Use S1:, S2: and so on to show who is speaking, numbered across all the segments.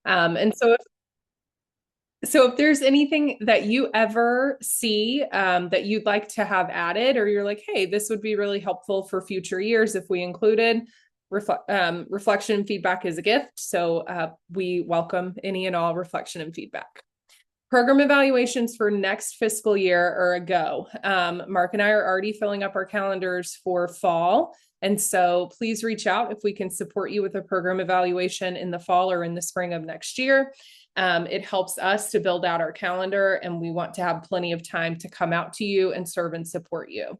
S1: And so if there's anything that you ever see that you'd like to have added, or you're like, hey, this would be really helpful for future years if we included, reflection and feedback is a gift. So we welcome any and all reflection and feedback. Program evaluations for next fiscal year are a go. Mark and I are already filling up our calendars for fall. And so please reach out if we can support you with a program evaluation in the fall or in the spring of next year. It helps us to build out our calendar, and we want to have plenty of time to come out to you and serve and support you.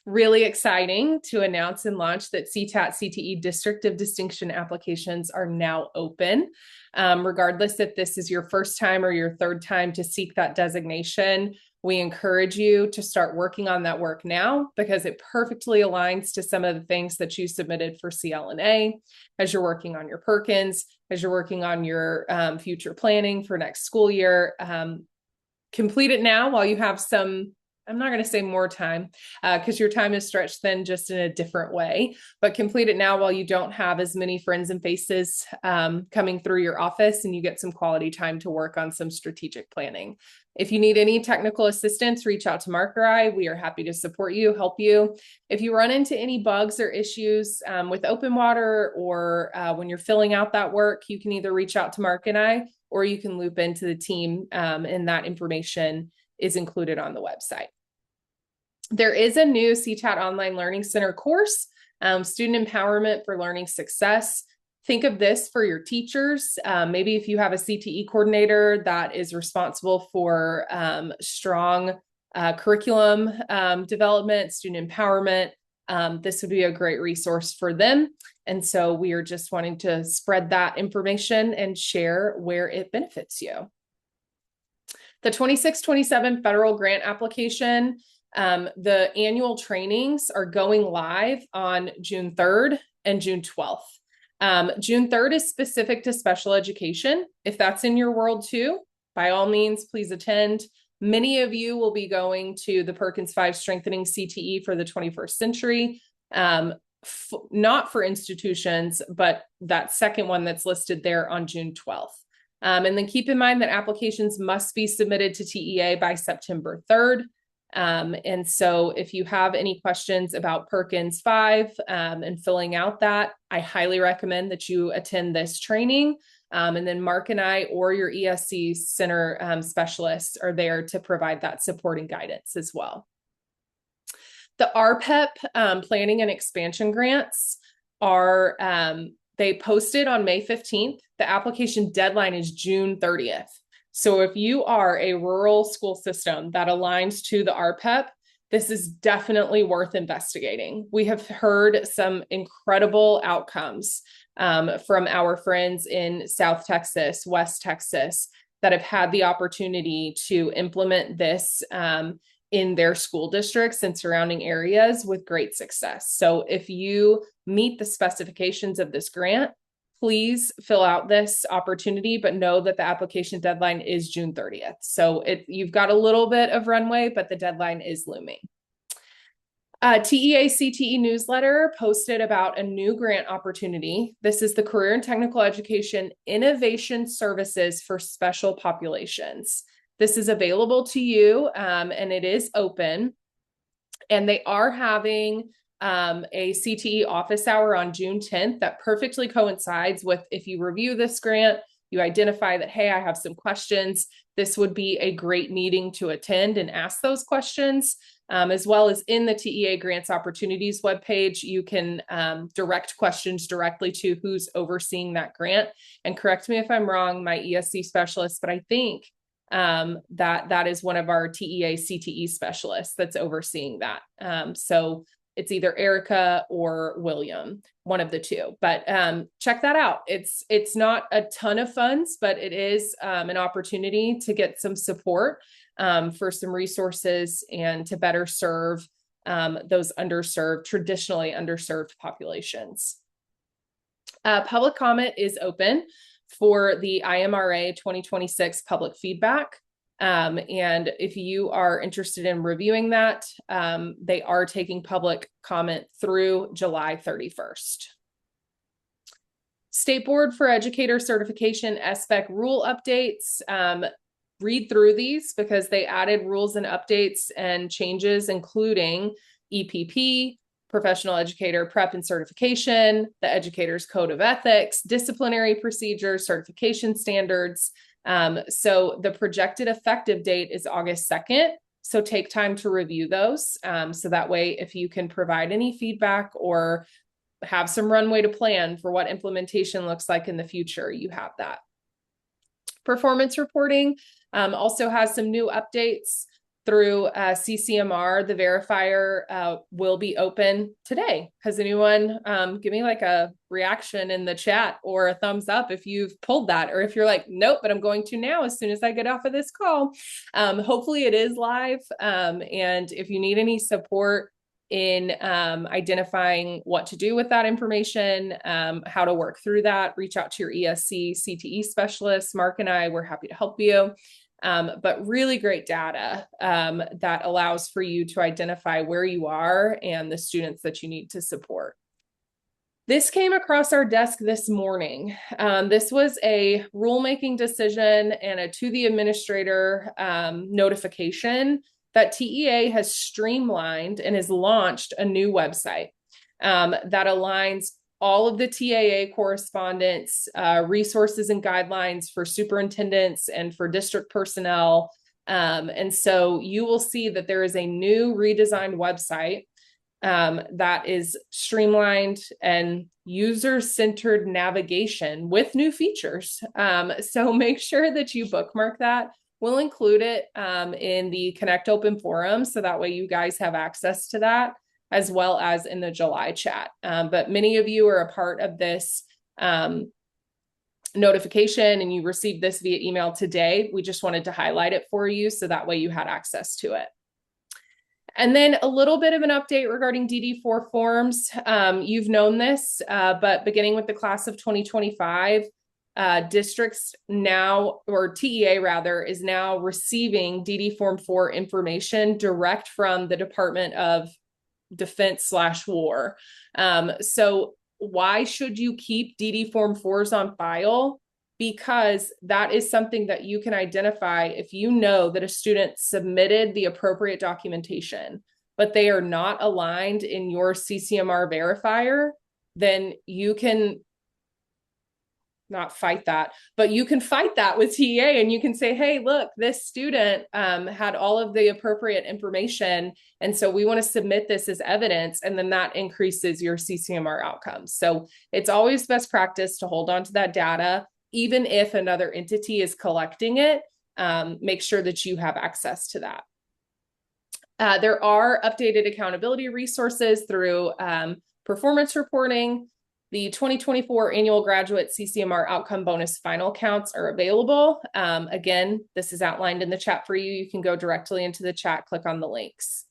S1: Really exciting to announce and launch that CTAT CTE District of Distinction applications are now open. Regardless if this is your first time or your third time to seek that designation, we encourage you to start working on that work now, because it perfectly aligns to some of the things that you submitted for CLNA as you're working on your Perkins, as you're working on your future planning for next school year. Complete it now while you have some, I'm not going to say more time because your time is stretched thin, just in a different way, but complete it now while you don't have as many friends and faces coming through your office, and you get some quality time to work on some strategic planning. If you need any technical assistance, reach out to Mark or I. We are happy to support you, help you. If you run into any bugs or issues with open water, or when you're filling out that work, you can either reach out to Mark and I, or you can loop into the team, and that information is included on the website. There is a new CTAT Online Learning Center course, Student Empowerment for Learning Success. Think of this for your teachers. Maybe if you have a CTE coordinator that is responsible for strong curriculum development, student empowerment, this would be a great resource for them. And so we are just wanting to spread that information and share where it benefits you. The 26-27 federal grant application, the annual trainings are going live on June 3rd and June 12th. June 3rd is specific to special education. If that's in your world too, by all means, please attend. Many of you will be going to the Perkins 5 Strengthening CTE for the 21st Century. Not for institutions, but that second one that's listed there on June 12th. And then keep in mind that applications must be submitted to TEA by September 3rd. And so if you have any questions about Perkins 5 and filling out that, I highly recommend that you attend this training. And then Mark and I, or your ESC center specialists, are there to provide that support and guidance as well. The RPEP planning and expansion grants are, they posted on May 15th. The application deadline is June 30th. So if you are a rural school system that aligns to the RPEP, this is definitely worth investigating. We have heard some incredible outcomes from our friends in South Texas, West Texas, that have had the opportunity to implement this in their school districts and surrounding areas with great success. So if you meet the specifications of this grant, please fill out this opportunity, but know that the application deadline is June 30th. So you've got a little bit of runway, but the deadline is looming. TEA CTE newsletter posted about a new grant opportunity. This is the Career and Technical Education Innovation Services for Special Populations. This is available to you, and it is open. And they are having a CTE office hour on June 10th that perfectly coincides with, if you review this grant, you identify that, hey, I have some questions, this would be a great meeting to attend and ask those questions. As well as in the TEA Grants Opportunities webpage, you can direct questions directly to who's overseeing that grant. And correct me if I'm wrong, my ESC specialist, but I think that is one of our TEA CTE specialists that's overseeing that. So it's either Erica or William, one of the two, but check that out. It's not a ton of funds, but it is an opportunity to get some support for some resources and to better serve those traditionally underserved populations. Public comment is open for the IMRA 2026 public feedback. And if you are interested in reviewing that, they are taking public comment through July 31st. State Board for Educator Certification SBEC rule updates. Read through these because they added rules and updates and changes, including EPP, Professional Educator Prep and Certification, the Educator's Code of Ethics, disciplinary procedures, certification standards. So the projected effective date is August 2nd. So take time to review those. So that way, if you can provide any feedback or have some runway to plan for what implementation looks like in the future, you have that. Performance reporting also has some new updates through CCMR. The verifier will be open today. Has anyone give me like a reaction in the chat or a thumbs up if you've pulled that, or if you're like, nope, but I'm going to now as soon as I get off of this call. Hopefully it is live. And if you need any support in identifying what to do with that information, how to work through that, reach out to your ESC CTE specialist. Mark and I, we're happy to help you. But really great data that allows for you to identify where you are and the students that you need to support. This came across our desk this morning. This was a rulemaking decision and a to the administrator notification that TEA has streamlined and has launched a new website that aligns all of the TAA correspondence, resources and guidelines for superintendents and for district personnel. And so you will see that there is a new redesigned website that is streamlined and user-centered navigation with new features. So make sure that you bookmark that. We'll include it in the Connect Open forum, so that way you guys have access to that, as well as in the July chat. But many of you are a part of this notification and you received this via email today. We just wanted to highlight it for you so that way you had access to it. And then a little bit of an update regarding DD4 forms. You've known this, but beginning with the class of 2025, districts now, or TEA rather, is now receiving DD Form 4 information direct from the Department of Defense/War. So why should you keep DD Form 4s on file? Because that is something that you can identify if you know that a student submitted the appropriate documentation, but they are not aligned in your CCMR verifier, then you can not fight that, but you can fight that with TEA and you can say, hey, look, this student had all of the appropriate information. And so we want to submit this as evidence. And then that increases your CCMR outcomes. So it's always best practice to hold on to that data, even if another entity is collecting it. Make sure that you have access to that. There are updated accountability resources through performance reporting. The 2024 annual graduate CCMR outcome bonus final counts are available. Again, this is outlined in the chat for you. You can go directly into the chat, click on the links.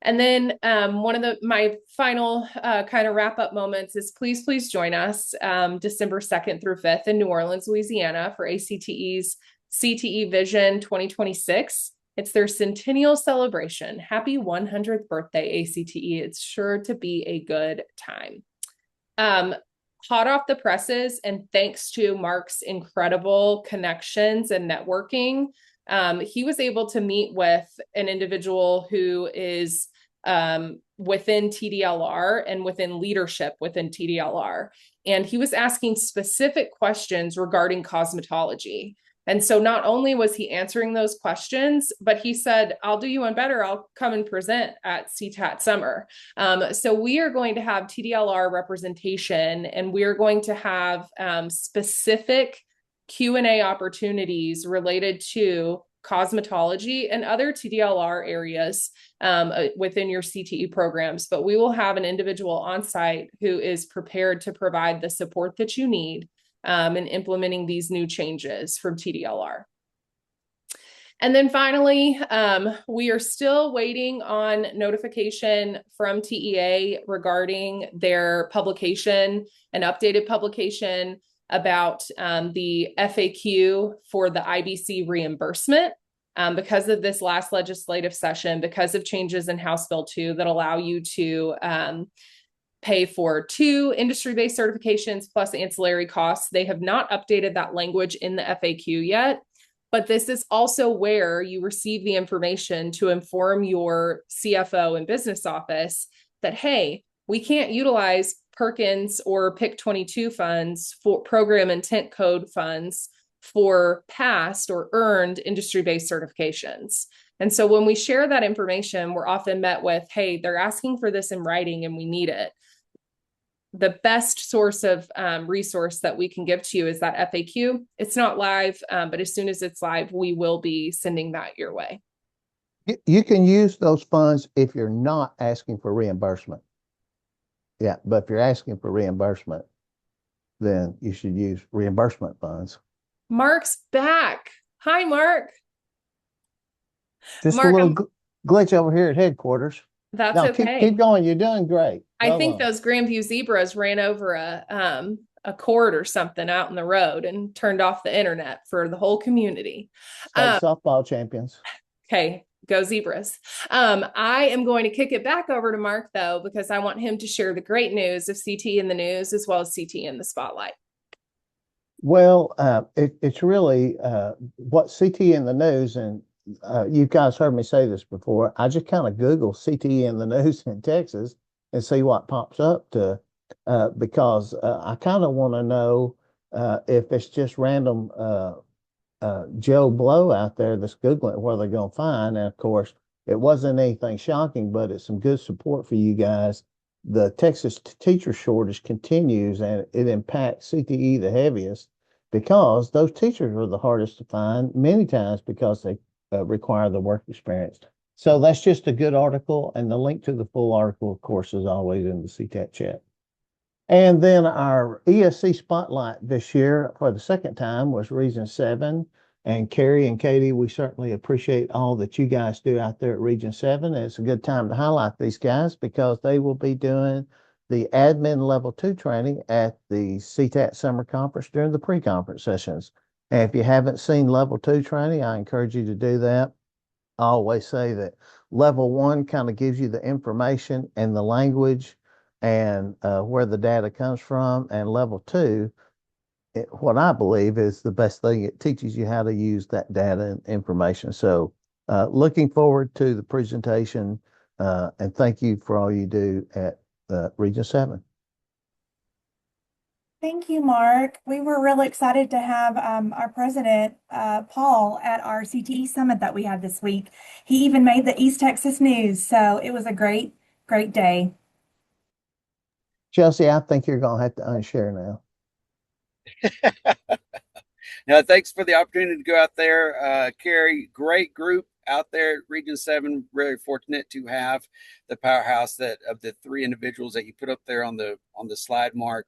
S1: And then one of my final kind of wrap up moments is please join us December 2nd through 5th in New Orleans, Louisiana for ACTE's CTE Vision 2026. It's their centennial celebration. Happy 100th birthday, ACTE. It's sure to be a good time. Hot off the presses, and thanks to Mark's incredible connections and networking, he was able to meet with an individual who is within TDLR and within leadership within TDLR. And he was asking specific questions regarding cosmetology. And so not only was he answering those questions, but he said, I'll do you one better. I'll come and present at CTAT summer. So we are going to have TDLR representation, and we are going to have specific Q&A opportunities related to cosmetology and other TDLR areas within your CTE programs. But we will have an individual on site who is prepared to provide the support that you need in implementing these new changes from TDLR. And then finally, we are still waiting on notification from TEA regarding their publication, an updated publication about the FAQ for the IBC reimbursement. Because of this last legislative session, because of changes in House Bill 2 that allow you to pay for 2 industry-based certifications plus ancillary costs. They have not updated that language in the FAQ yet, but this is also where you receive the information to inform your CFO and business office that, hey, we can't utilize Perkins or PIC 22 funds for program intent code funds for past or earned industry-based certifications. And so when we share that information, we're often met with, hey, they're asking for this in writing and we need it. The best source of resource that we can give to you is that FAQ. It's not live, but as soon as it's live, we will be sending that your way.
S2: You can use those funds if you're not asking for reimbursement. Yeah, but if you're asking for reimbursement, then you should use reimbursement funds.
S1: Mark's back. Hi, Mark.
S2: Just
S1: Mark,
S2: a little glitch over here at headquarters.
S1: that's
S2: No,
S1: okay.
S2: keep going. You're doing great.
S1: I think those Grandview zebras ran over a cord or something out in the road and turned off the internet for the whole community.
S2: State softball champions.
S1: Okay, go zebras. I am going to kick it back over to Mark, though, because I want him to share the great news of CT in the news as well as CT in the spotlight.
S2: Well, it's really what CT in the news, and you guys heard me say this before. I just kind of Google CT in the news in Texas and see what pops up because I kind of want to know if it's just random Joe Blow out there that's Googling where they're going to find. And of course, it wasn't anything shocking, but it's some good support for you guys. The Texas teacher shortage continues and it impacts CTE the heaviest because those teachers are the hardest to find many times because they require the work experience. So that's just a good article. And the link to the full article, of course, is always in the CTAT chat. And then our ESC spotlight this year for the second time was Region 7. And Carrie and Katie, we certainly appreciate all that you guys do out there at Region 7. And it's a good time to highlight these guys because they will be doing the admin level 2 training at the CTAT summer conference during the pre-conference sessions. And if you haven't seen level 2 training, I encourage you to do that. I always say that level 1 kind of gives you the information and the language and where the data comes from. And level 2, what I believe is the best thing. It teaches you how to use that data and information. So looking forward to the presentation and thank you for all you do at Region 7.
S3: Thank you, Mark. We were really excited to have our president, Paul, at our CTE summit that we had this week. He even made the East Texas news. So it was a great, great day.
S2: Chelsea, I think you're going to have to unshare now.
S4: Now, thanks for the opportunity to go out there. Carrie, great group out there at Region 7. Really fortunate to have the powerhouse that of the 3 individuals that you put up there on the slide, Mark.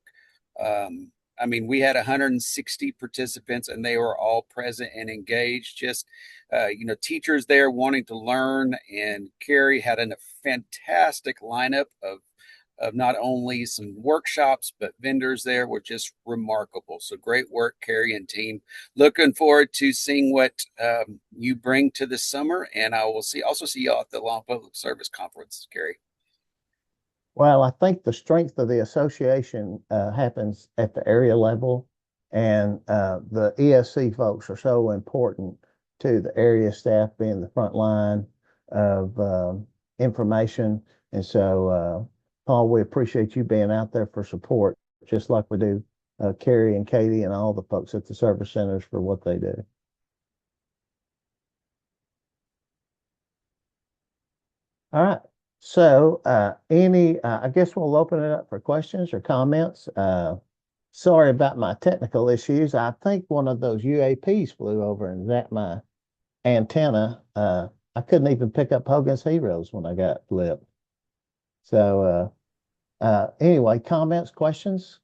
S4: I mean, we had 160 participants and they were all present and engaged. Just, teachers there wanting to learn. And Carrie had a fantastic lineup of not only some workshops, but vendors there were just remarkable. So great work, Carrie and team. Looking forward to seeing what you bring to the summer. And I will also see y'all at the Long Public Service Conference, Carrie.
S2: Well, I think the strength of the association happens at the area level, and the ESC folks are so important to the area staff being the front line of information. And so, Paul, we appreciate you being out there for support, just like we do Carrie and Katie and all the folks at the service centers for what they do. All right. So I guess we'll open it up for questions or comments. Sorry about my technical issues. I think one of those UAPs flew over and zapped my antenna. I couldn't even pick up Hogan's Heroes when I got flipped. So anyway, comments, questions?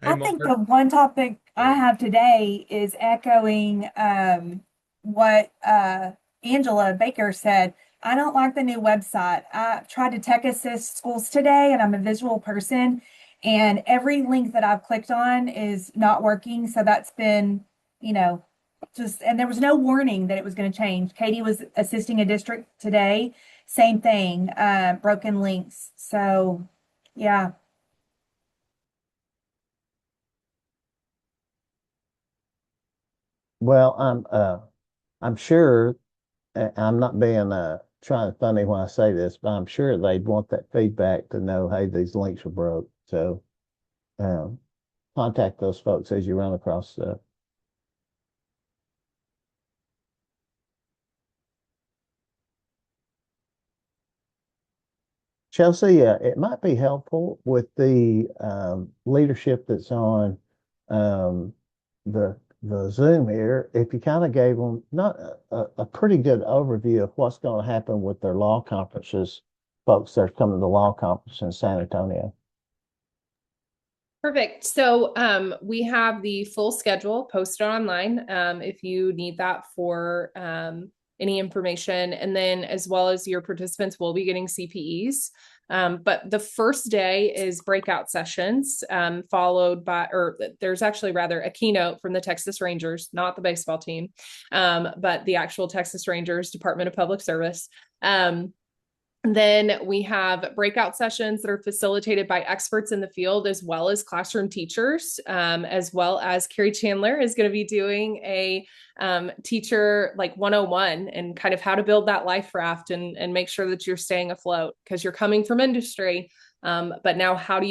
S3: I think the one topic I have today is echoing what Angela Baker said. I don't like the new website. I tried to tech assist schools today, and I'm a visual person, and every link that I've clicked on is not working. So that's been, and there was no warning that it was going to change. Katie was assisting a district today, same thing, broken links. So yeah.
S2: Well, I'm sure I'm not being trying funny when I say this, but I'm sure they'd want that feedback to know, hey, these links are broke. So um, contact those folks as you run across stuff. Chelsea, it might be helpful with the leadership that's on um, the Zoom here if you kind of gave them not a pretty good overview of what's going to happen with their law conferences, folks that are coming to the law conference in San Antonio.
S1: Perfect. So we have the full schedule posted online if you need that for any information. And then as well as your participants will be getting CPEs. But the first day is breakout sessions, followed by, or there's actually rather a keynote from the Texas Rangers, not the baseball team, but the actual Texas Rangers Department of Public Service. Then we have breakout sessions that are facilitated by experts in the field, as well as classroom teachers, as well as Carrie Chandler is going to be doing a teacher like 101 and kind of how to build that life raft and make sure that you're staying afloat because you're coming from industry. But now how do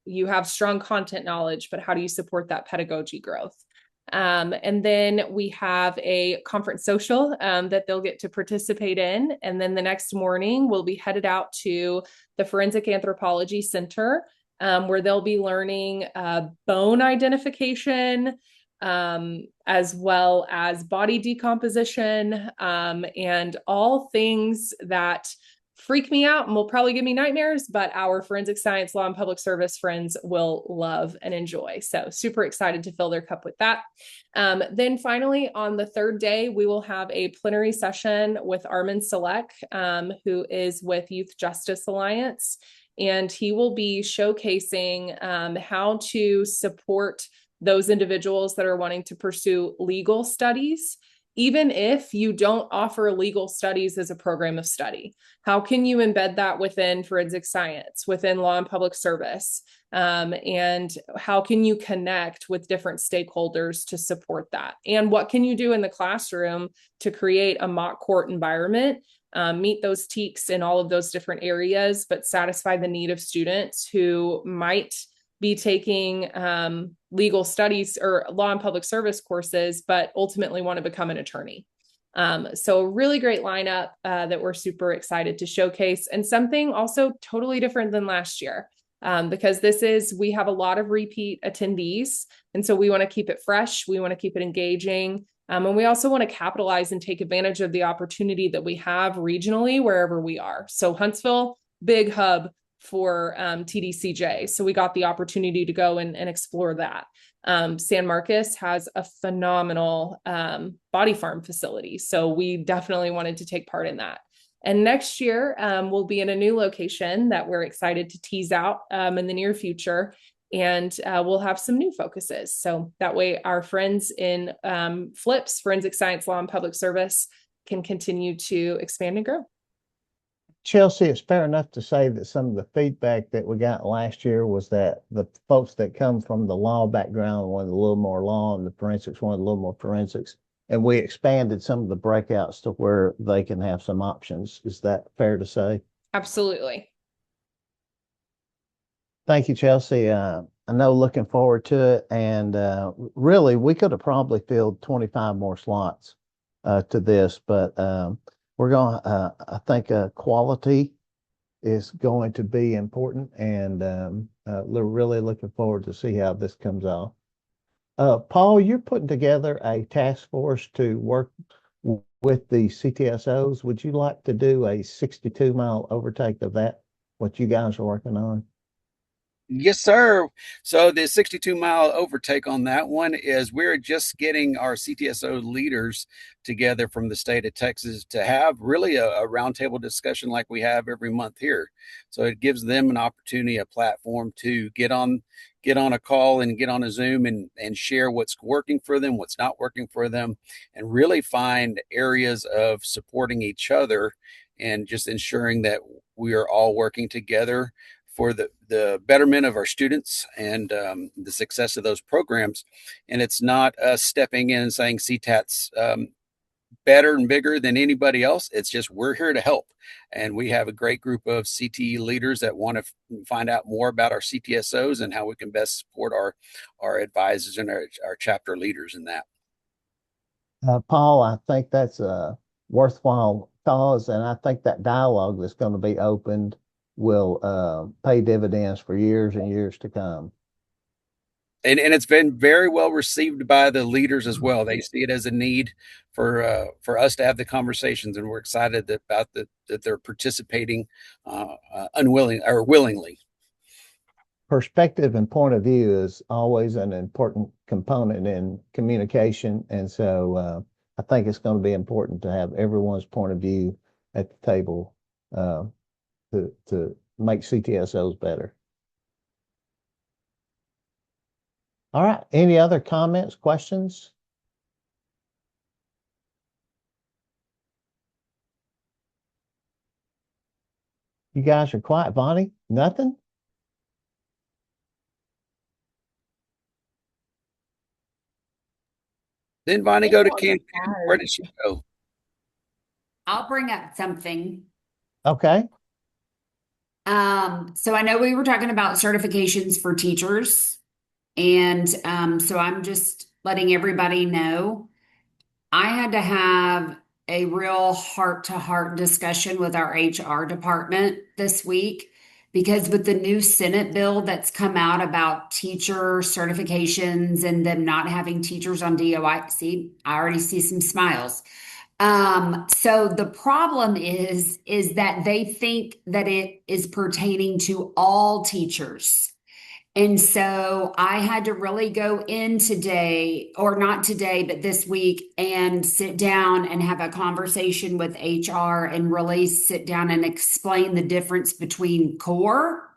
S1: you have strong content knowledge, but how do you support that pedagogy growth? And then we have a conference social that they'll get to participate in. And then the next morning, we'll be headed out to the Forensic Anthropology Center, where they'll be learning bone identification, as well as body decomposition, and all things that freak me out and will probably give me nightmares, but our forensic science, law, and public service friends will love and enjoy. So super excited to fill their cup with that. Then finally, on the third day, we will have a plenary session with Armin Selek, who is with Youth Justice Alliance, and he will be showcasing how to support those individuals that are wanting to pursue legal studies, even if you don't offer legal studies as a program of study. How can you embed that within forensic science, within law and public service? And how can you connect with different stakeholders to support that? And what can you do in the classroom to create a mock court environment, meet those TEKs in all of those different areas, but satisfy the need of students who might be taking legal studies or law and public service courses, but ultimately want to become an attorney. So a really great lineup that we're super excited to showcase, and something also totally different than last year, because we have a lot of repeat attendees. And so we want to keep it fresh. We want to keep it engaging. And we also want to capitalize and take advantage of the opportunity that we have regionally wherever we are. So Huntsville, big hub for TDCJ. So we got the opportunity to go and explore that. San Marcos has a phenomenal body farm facility. So we definitely wanted to take part in that. And next year, we'll be in a new location that we're excited to tease out in the near future. And we'll have some new focuses. So that way our friends in FLIPS, Forensic Science, Law, and Public Service, can continue to expand and grow.
S2: Chelsea, it's fair enough to say that some of the feedback that we got last year was that the folks that come from the law background wanted a little more law and the forensics wanted a little more forensics. And we expanded some of the breakouts to where they can have some options. Is that fair to say?
S1: Absolutely.
S2: Thank you, Chelsea. I know looking forward to it. And really, we could have probably filled 25 more slots to this, but we're going to, I think quality is going to be important, and we're really looking forward to see how this comes off. Paul, you're putting together a task force to work with the CTSOs. Would you like to do a 62-mile overtake of that, what you guys are working on?
S4: Yes, sir. So the 62-mile overtake on that one is we're just getting our CTSO leaders together from the state of Texas to have really a roundtable discussion like we have every month here. So it gives them an opportunity, a platform to get on a call and get on a Zoom and share what's working for them, what's not working for them, and really find areas of supporting each other and just ensuring that we are all working together for the betterment of our students and the success of those programs. And it's not us stepping in and saying CTAT's better and bigger than anybody else. It's just we're here to help. And we have a great group of CTE leaders that want to find out more about our CTSOs and how we can best support our advisors and our chapter leaders in that.
S2: Paul, I think that's a worthwhile cause, and I think that dialogue that's going to be opened will pay dividends for years and years to come.
S4: And it's been very well received by the leaders as well. They see it as a need for us to have the conversations, and we're excited about that they're participating unwilling or willingly.
S2: Perspective and point of view is always an important component in communication, and so I think it's going to be important to have everyone's point of view at the table to make CTSOs better. All right. Any other comments, questions? You guys are quiet, Bonnie. Nothing?
S4: Then Bonnie go to Cancun. Where did she go?
S5: I'll bring up something.
S2: Okay.
S5: So I know we were talking about certifications for teachers, and so I'm just letting everybody know I had to have a real heart-to-heart discussion with our HR department this week because with the new Senate bill that's come out about teacher certifications and them not having teachers on DOI, see, I already see some smiles. So the problem is that they think that it is pertaining to all teachers. And so I had to really go in today, or not today, but this week, and sit down and have a conversation with HR and really sit down and explain the difference between core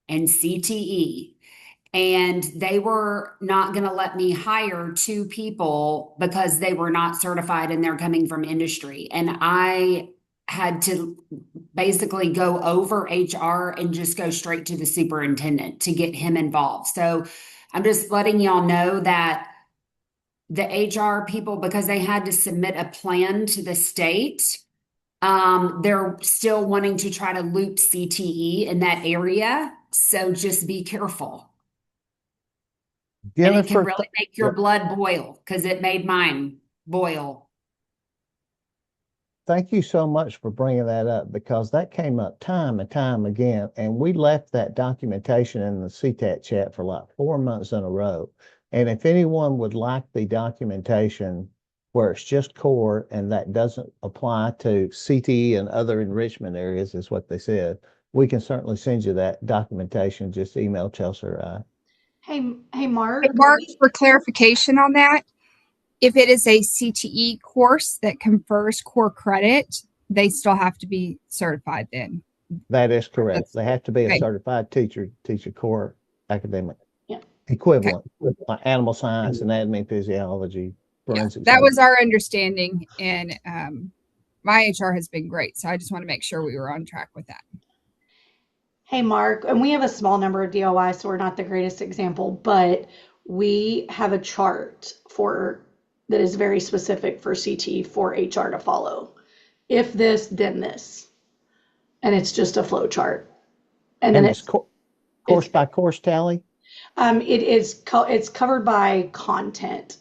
S5: and CTE. And they were not going to let me hire two people because they were not certified and they're coming from industry. And I had to basically go over HR and just go straight to the superintendent to get him involved. So I'm just letting y'all know that the HR people, because they had to submit a plan to the state, they're still wanting to try to loop CTE in that area. So just be careful. And it can really make your blood boil because it made mine boil.
S2: Thank you so much for bringing that up because that came up time and time again. And we left that documentation in the CTAT chat for like 4 months in a row. And if anyone would like the documentation where it's just core and that doesn't apply to CTE and other enrichment areas, is what they said, we can certainly send you that documentation. Just email Chelsea or I.
S6: Hey, Mark, for clarification on that, if it is a CTE course that confers core credit, they still have to be certified then.
S2: That is correct. They have to be a certified teacher, teach a core academic equivalent, like animal science, anatomy, physiology, forensics.
S6: That was our understanding, and my HR has been great, so I just want to make sure we were on track with that.
S7: Hey, Mark, and we have a small number of DOI, so we're not the greatest example, but we have a chart that is very specific for CT for HR to follow. If this, then this. And it's just a flow chart. And then it's
S2: course by course tally?
S7: It's covered by content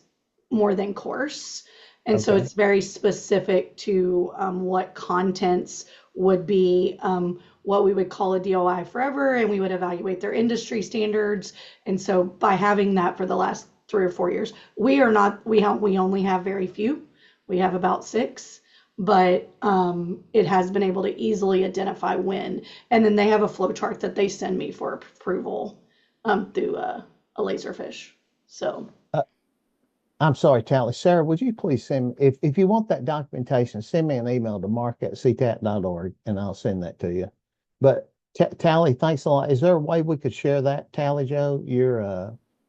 S7: more than course. And so it's very specific to what contents would be what we would call a DOI forever, and we would evaluate their industry standards. And so by having that for the last 3 or 4 years, we only have very few. We have about 6, but it has been able to easily identify when. And then they have a flow chart that they send me for approval through a Laserfish. So.
S2: I'm sorry, Tally. Sarah, would you please send, if you want that documentation, send me an email to mark@ctat.org and I'll send that to you. But Tally, thanks a lot. Is there a way we could share that, Tally Joe?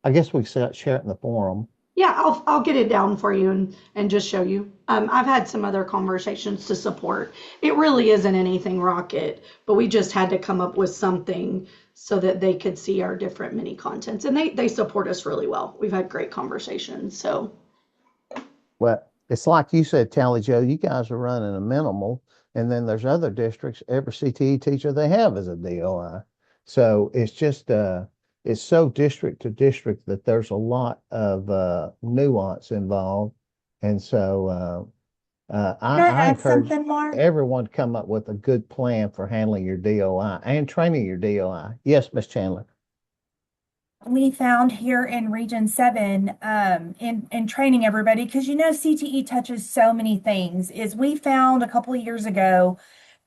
S2: I guess we could share it in the forum.
S7: Yeah, I'll get it down for you and just show you. I've had some other conversations to support. It really isn't anything rocket, but we just had to come up with something so that they could see our different mini contents. And they support us really well. We've had great conversations. So
S2: Well, it's like you said, Tally Joe, you guys are running a minimal, and then there's other districts, every CTE teacher they have is a DOI. So it's just it's so district to district that there's a lot of nuance involved. And so
S3: Can I
S2: I
S3: add
S2: encourage
S3: something, Mark?
S2: everyone to come up with a good plan for handling your DOI and training your DOI. Yes, Miss Chandler.
S3: We found here in Region 7, in training everybody, because CTE touches so many things, is we found a couple of years ago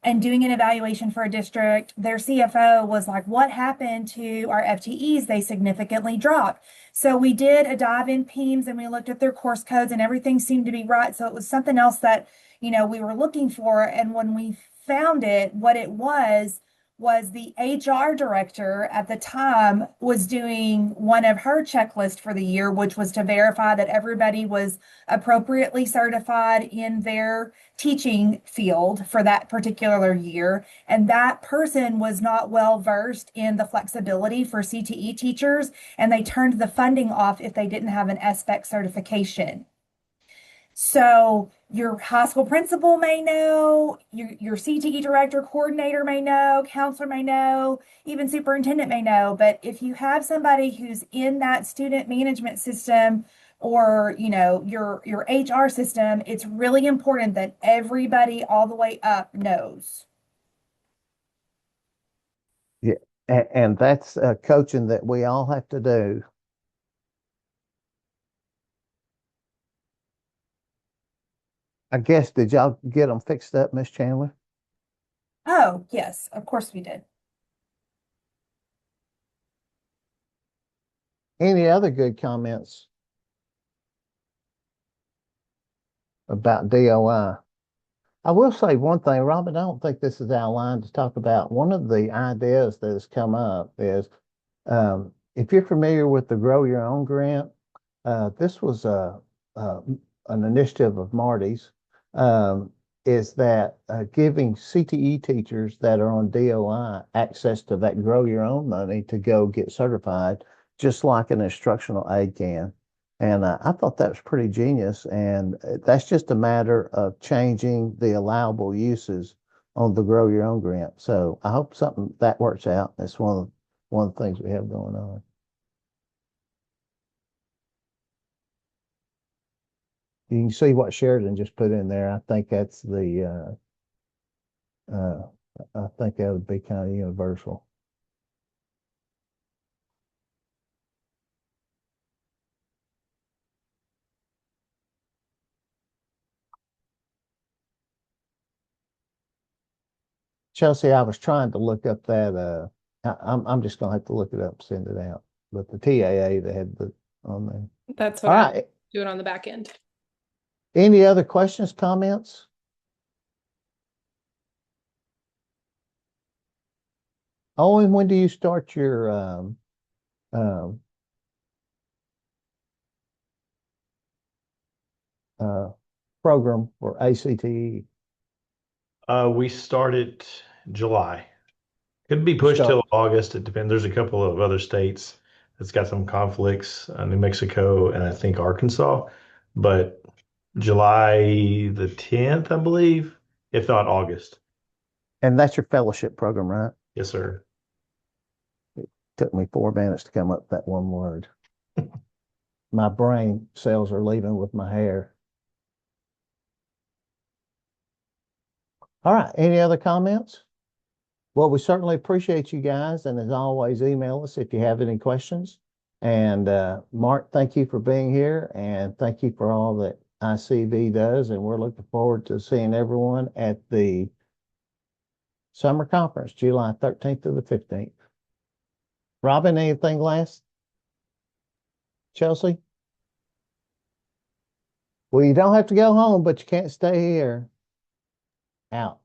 S3: and doing an evaluation for a district, their CFO was like, what happened to our FTEs? They significantly dropped. So we did a dive in PEMS and we looked at their course codes and everything seemed to be right. So it was something else that, we were looking for. And when we found it, what it was the HR director at the time was doing one of her checklists for the year, which was to verify that everybody was appropriately certified in their teaching field for that particular year. And that person was not well versed in the flexibility for CTE teachers, and they turned the funding off if they didn't have an SBEC certification. So your high school principal may know, your CTE director, coordinator may know, counselor may know, even superintendent may know. But if you have somebody who's in that student management system or your HR system, it's really important that everybody all the way up knows.
S2: Yeah. And that's coaching that we all have to do. I guess, did y'all get them fixed up, Miss Chandler?
S3: Oh, yes, of course we did.
S2: Any other good comments about DOI? I will say one thing, Robin, I don't think this is our line to talk about. One of the ideas that has come up is if you're familiar with the Grow Your Own grant, this was an initiative of Marty's, is that giving CTE teachers that are on DOI access to that Grow Your Own money to go get certified, just like an instructional aide can. And I thought that was pretty genius. And that's just a matter of changing the allowable uses on the Grow Your Own grant. So I hope something that works out. That's one of the things we have going on. You can see what Sheridan just put in there. I think that's I think that would be kind of universal. Chelsea, I was trying to look up that I'm just gonna have to look it up, send it out. But the TAA they had the on there.
S1: That's
S2: All
S1: what I'm
S2: right.
S1: doing on the back end.
S2: Any other questions, comments? Owen, when do you start your um, uh, program for ACTE?
S8: We started July. Could be
S2: You
S8: pushed
S2: start,
S8: till August. It depends. There's a couple of other states that's got some conflicts, New Mexico and I think Arkansas, but July the 10th, I believe, if not August.
S2: and that's your fellowship program, right?
S8: Yes, sir.
S2: Took me 4 minutes to come up with that one word. My brain cells are leaving with my hair. All right. Any other comments? Well, we certainly appreciate you guys. And as always, email us if you have any questions. And Mark, thank you for being here. And thank you for all that ICV does. And we're looking forward to seeing everyone at the summer conference, July 13th to the 15th. Robin, anything last? Chelsea? Well, you don't have to go home, but you can't stay here. Out.